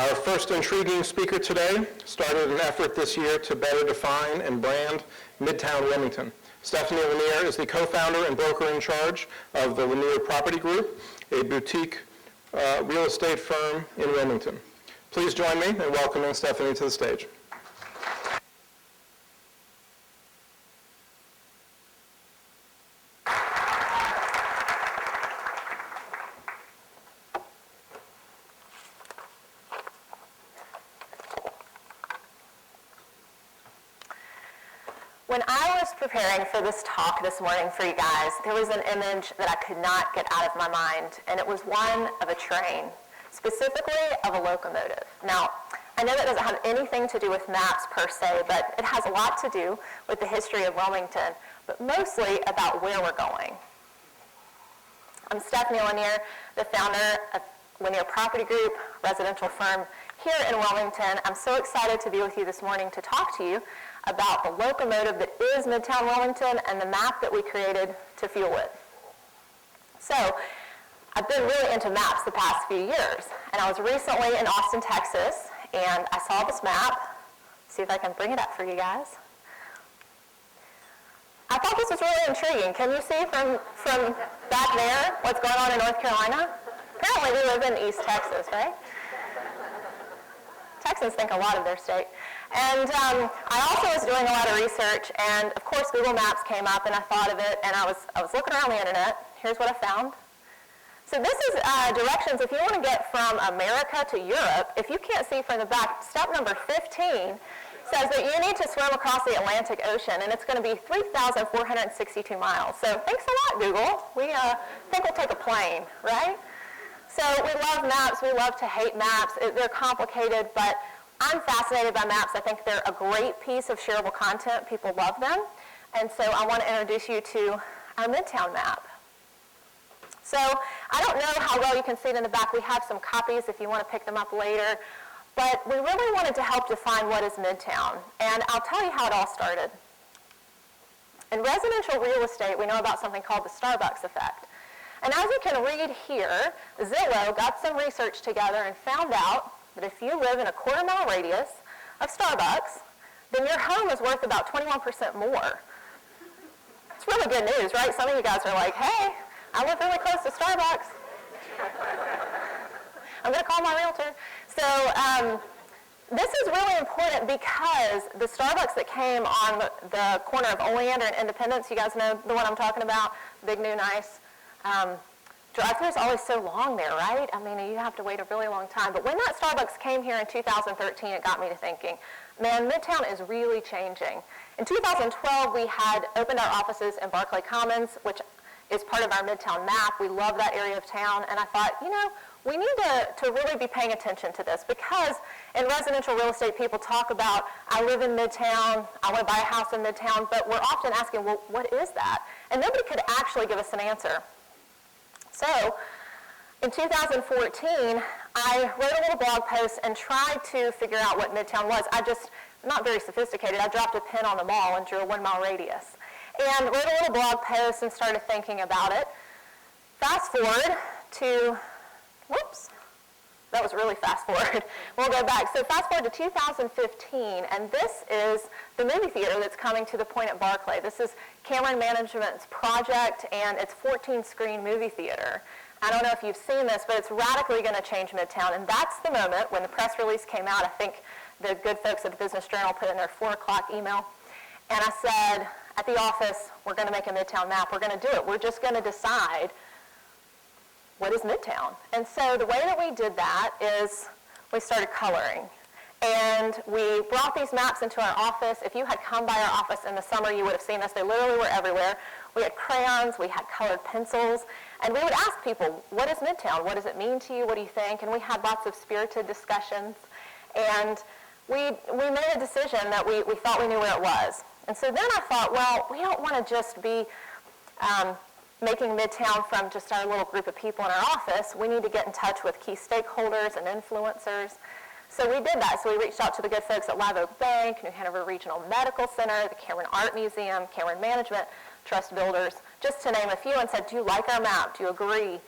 Our first intriguing speaker today started an effort this year to better define and brand MIDTOWN Wilmington. Stephanie Lanier is the co-founder and broker in charge of the Lanier Property Group, a boutique real estate firm in Wilmington. Please join me in welcoming Stephanie to the stage. When I was preparing for this talk this morning for you guys, there was an image that I could not get out of my mind, and it was one of a train, specifically of a locomotive. Now, I know that doesn't have anything to do with maps per se, but it has a lot to do with the history of Wilmington, but mostly about where we're going. I'm Stephanie Lanier, the founder of Lanier Property Group, residential firm here in Wilmington. I'm so excited to be with you this morning to talk to you about the locomotive that is MIDTOWN Wilmington and the map that we created to fuel it. So, I've been really into maps the past few years, and I was recently in Austin, Texas, and I saw this map. See if I can bring it up for you guys. I thought this was really intriguing. Can you see from back there what's going on in North Carolina? Apparently we live in East Texas, right? Texans think a lot of their state. And I also was doing a lot of research, and of course Google Maps came up, and I thought of it, and I was looking around the internet. Here's what I found. So this is directions if you want to get from America to Europe. If you can't see from the back, step number 15 says that you need to swim across the Atlantic Ocean, and it's going to be 3,462 miles. So thanks a lot, Google. We think we'll take a plane, right? So we love maps. We love to hate maps. They're complicated, but I'm fascinated by maps. I think they're a great piece of shareable content. People love them. And so I want to introduce you to our MIDTOWN map. So I don't know how well you can see it in the back. We have some copies if you want to pick them up later. But we really wanted to help define what is MIDTOWN. And I'll tell you how it all started. In residential real estate, we know about something called the Starbucks effect. And as you can read here, Zillow got some research together and found out that if you live in a quarter-mile radius of Starbucks, then your home is worth about 21% more. It's really good news, right? Some of you guys are like, hey, I live really close to Starbucks. I'm going to call my realtor. So this is really important because the Starbucks that came on the corner of Oleander and Independence, you guys know the one I'm talking about, big, new, nice. Drive-thru is always so long there, right? I mean, you have to wait a really long time. But when that Starbucks came here in 2013, it got me to thinking, man, MIDTOWN is really changing. In 2012, we had opened our offices in Barclay Commons, which is part of our MIDTOWN map. We love that area of town. And I thought, you know, we need to really be paying attention to this because in residential real estate, people talk about, I live in MIDTOWN, I want to buy a house in MIDTOWN, but we're often asking, well, what is that? And nobody could actually give us an answer. So in 2014, I wrote a little blog post and tried to figure out what MIDTOWN was. Not very sophisticated. I dropped a pin on the mall and drew a 1-mile radius. And wrote a little blog post and started thinking about it. Fast forward to, whoops, that was really fast forward. We'll go back. So fast forward to 2015, and this is the movie theater that's coming to the Point at Barclay. This is Cameron Management's project, and it's 14-screen movie theater. I don't know if you've seen this, but it's radically going to change MIDTOWN, and that's the moment when the press release came out. I think the good folks at the Business Journal put in their 4 o'clock email, and I said, at the office, we're going to make a MIDTOWN map. We're going to do it. We're just going to decide what is MIDTOWN. And so the way that we did that is we started coloring. And we brought these maps into our office. If you had come by our office in the summer, you would have seen us. They literally were everywhere. We had crayons, we had colored pencils, and we would ask people, what is MIDTOWN? What does it mean to you? What do you think? And we had lots of spirited discussions. And we made a decision that we thought we knew where it was. And so then I thought, well, we don't want to just be making MIDTOWN from just our little group of people in our office. We need to get in touch with key stakeholders and influencers. So we did that. So we reached out to the good folks at Live Oak Bank, New Hanover Regional Medical Center, the Cameron Art Museum, Cameron Management, Trust Builders, just to name a few, and said, do you like our map? Do you agree?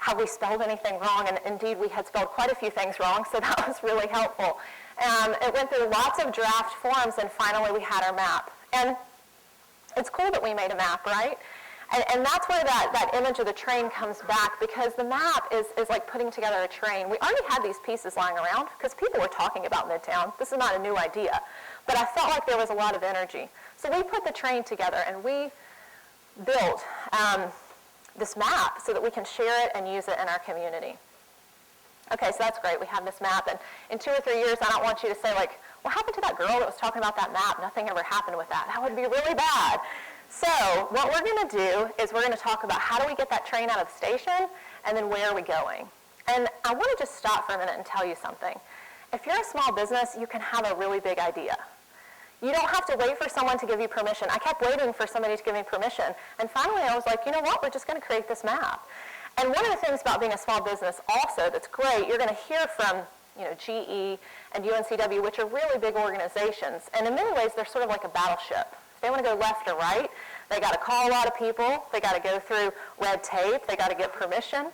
have we spelled anything wrong? And indeed, we had spelled quite a few things wrong, so that was really helpful. It went through lots of draft forms, and finally we had our map. And it's cool that we made a map, right? And that's where that image of the train comes back, because the map is like putting together a train. We already had these pieces lying around because people were talking about MIDTOWN. This is not a new idea. But I felt like there was a lot of energy. So we put the train together, and we built this map so that we can share it and use it in our community. Okay, so that's great. We have this map. And in 2 or 3 years, I don't want you to say, like, what happened to that girl that was talking about that map? Nothing ever happened with that. That would be really bad. So what we're going to do is we're going to talk about how do we get that train out of the station, and then where are we going. And I want to just stop for a minute and tell you something. If you're a small business, you can have a really big idea. You don't have to wait for someone to give you permission. I kept waiting for somebody to give me permission. And finally, I was like, you know what? We're just going to create this map. And one of the things about being a small business also that's great, you're going to hear from GE and UNCW, which are really big organizations. And in many ways, they're sort of like a battleship. They want to go left or right. They got to call a lot of people. They got to go through red tape. They got to get permission.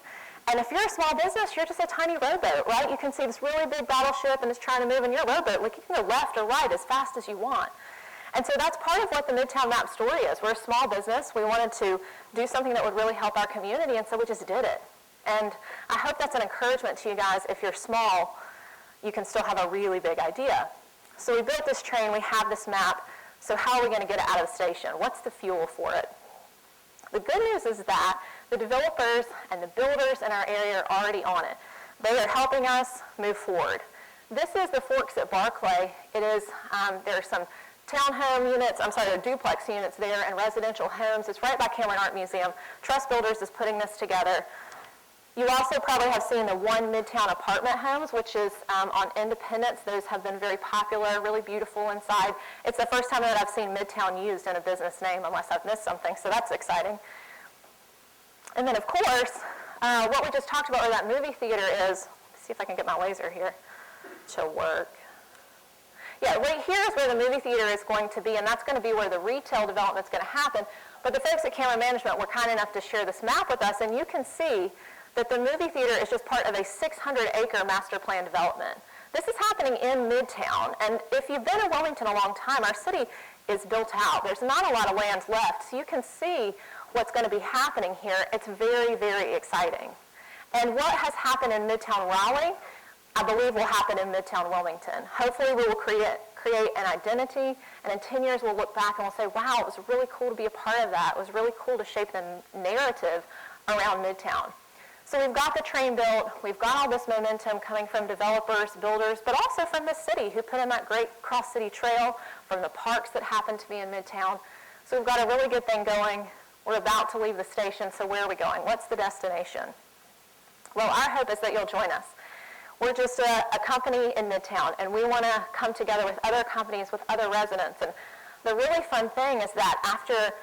And if you're a small business, you're just a tiny rowboat, right? You can see this really big battleship and it's trying to move, and you're a rowboat. Like, you can go left or right as fast as you want. And so that's part of what the MIDTOWN Map story is. We're a small business. We wanted to do something that would really help our community, and so we just did it. And I hope that's an encouragement to you guys. If you're small, you can still have a really big idea. So we built this train. We have this map. So how are we going to get it out of the station? What's the fuel for it? The good news is that the developers and the builders in our area are already on it. They are helping us move forward. This is the Forks at Barclay. It is, there are some townhome units, there are duplex units there and residential homes. It's right by Cameron Art Museum. Trust Builders is putting this together. You also probably have seen the One MIDTOWN apartment homes, which is on Independence. Those have been very popular, really beautiful inside. It's the first time that I've seen MIDTOWN used in a business name, unless I've missed something, so that's exciting. And then, of course, what we just talked about where that movie theater is, let's see if I can get my laser here to work. Yeah, right here is where the movie theater is going to be, and that's going to be where the retail development is going to happen. But the folks at Cameron Management were kind enough to share this map with us, and you can see that the movie theater is just part of a 600-acre master plan development. This is happening in MIDTOWN, and if you've been in Wilmington a long time, our city is built out. There's not a lot of land left, so you can see what's going to be happening here. It's very, very exciting. And what has happened in MIDTOWN Raleigh, I believe will happen in MIDTOWN Wilmington. Hopefully we will create an identity, and in 10 years we'll look back and we'll say, wow, it was really cool to be a part of that. It was really cool to shape the narrative around MIDTOWN. So we've got the train built, we've got all this momentum coming from developers, builders, but also from the city who put in that great cross-city trail, from the parks that happen to be in MIDTOWN. So we've got a really good thing going. We're about to leave the station, so where are we going? What's the destination? Well, our hope is that you'll join us. We're just a company in MIDTOWN, and we want to come together with other companies, with other residents. And the really fun thing is that after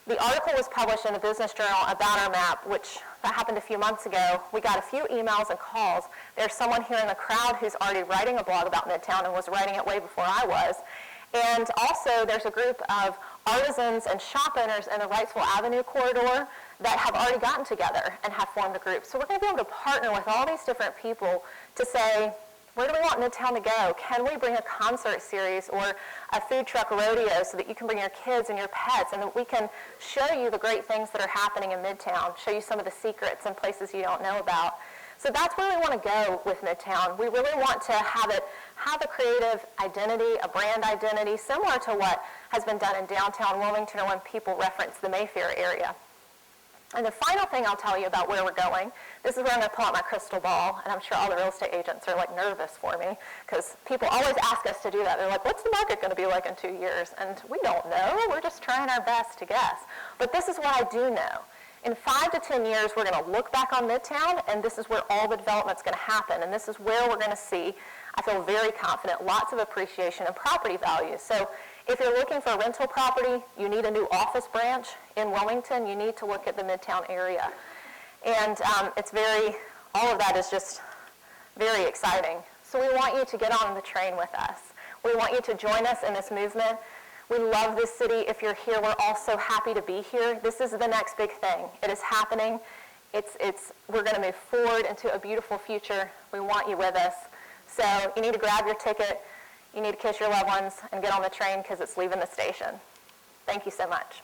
the article was published in the Business Journal about our map, which that happened a few months ago, we got a few emails and calls. There's someone here in the crowd who's already writing a blog about MIDTOWN and was writing it way before I was. And also there's a group of artisans and shop owners in the Wrightsville Avenue corridor that have already gotten together and have formed a group. So we're going to be able to partner with all these different people to say, where do we want MIDTOWN to go? Can we bring a concert series or a food truck rodeo so that you can bring your kids and your pets, and that we can show you the great things that are happening in MIDTOWN, show you some of the secrets and places you don't know about. So that's where we want to go with MIDTOWN. We really want to have it have a creative identity, a brand identity, similar to what has been done in downtown Wilmington or when people reference the Mayfair area. And the final thing I'll tell you about where we're going, this is where I'm going to pull out my crystal ball, and I'm sure all the real estate agents are like nervous for me, because people always ask us to do that. They're like, what's the market going to be like in 2 years? And we don't know. We're just trying our best to guess. But this is what I do know. In 5 to 10 years, we're going to look back on MIDTOWN, and this is where all the development's going to happen. And this is where we're going to see, I feel very confident, lots of appreciation in property values. So if you're looking for a rental property, you need a new office branch in Wilmington, you need to look at the MIDTOWN area. And all of that is just very exciting. So we want you to get on the train with us. We want you to join us in this movement. We love this city. If you're here, we're all so happy to be here. This is the next big thing. It is happening we're going to move forward into a beautiful future. We want you with us. So you need to grab your ticket, you need to kiss your loved ones, and get on the train because it's leaving the station. Thank you so much.